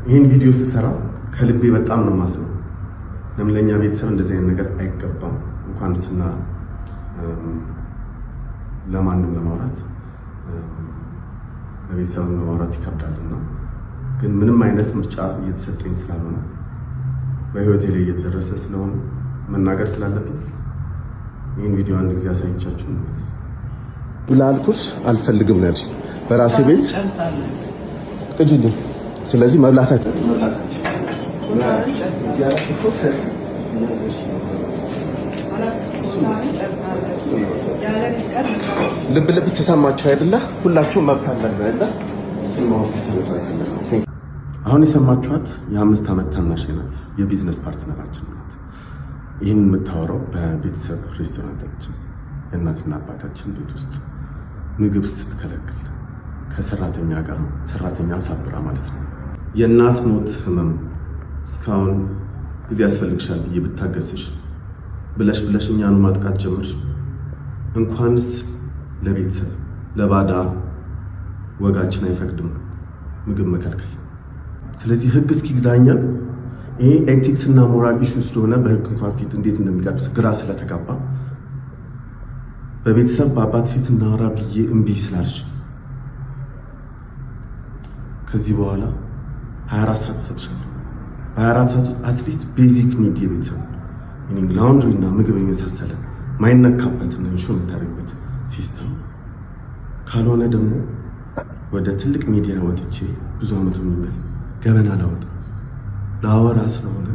ይህን ቪዲዮ ስሰራ ከልቤ በጣም ነው ማስነው። ለምለኛ ቤተሰብ እንደዚህ አይነት ነገር አይገባም። እንኳን ስና ለማንም ለማውራት ለቤተሰብ ለማውራት ይከብዳልና ግን ምንም አይነት ምርጫ እየተሰጠኝ ስላልሆነ በህይወቴ ላይ እየደረሰ ስለሆነ መናገር ስላለብኝ ይህን ቪዲዮ አንድ ጊዜ አሳይቻችሁ እንመለስ። ብላልኩሽ አልፈልግም ነሽ በራሴ ቤት እጅልኝ። ስለዚህ መብላታችሁ ልብ ተሰማችሁ አይደለ? ሁላችሁም መብት አላችሁ አይደለ? አሁን የሰማችኋት የ5 ዓመት ታናሽ ናት። የቢዝነስ ፓርትነራችን ናት። ይህን የምታወራው በቤተሰብ ሬስቶራንታችን የእናትና አባታችን ቤት ውስጥ ምግብ ስትከለክል ከሰራተኛ ጋር ሰራተኛ ሳብራ ማለት ነው። የእናት ሞት ህመም እስካሁን ጊዜ ያስፈልግሻል ብዬ ብታገስሽ ብለሽ እኛን ማጥቃት ጀመርሽ። እንኳንስ ለቤተሰብ ለባዳ ወጋችን አይፈቅድም ምግብ መከልከል። ስለዚህ ህግ እስኪዳኛል ይሄ ኤቲክስ እና ሞራል ኢሹ ስለሆነ በህግ እንኳን ፊት እንዴት እንደሚቀርብ ግራ ስለተጋባ በቤተሰብ በአባት ፊት እናወራ ብዬ እምቢ ስላልሽ ከዚህ በኋላ 24 ሰዓት ሰጥሻለሁ። በ24 ሰዓት ውስጥ አትሊስት ቤዚክ ኒድ የቤተሰብ ላውንድሪ እና ምግብ የመሳሰለ ማይነካበትን እንሹ የምታደርግበት ሲስተም ካልሆነ ደግሞ ወደ ትልቅ ሚዲያ ወጥቼ ብዙ አመቱ የሚበል ገበና ላወጣ ለአወራ ስለሆነ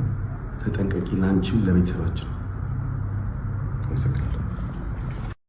ተጠንቀቂ፣ ላንቺም ለቤተሰባችን። አመሰግናለሁ።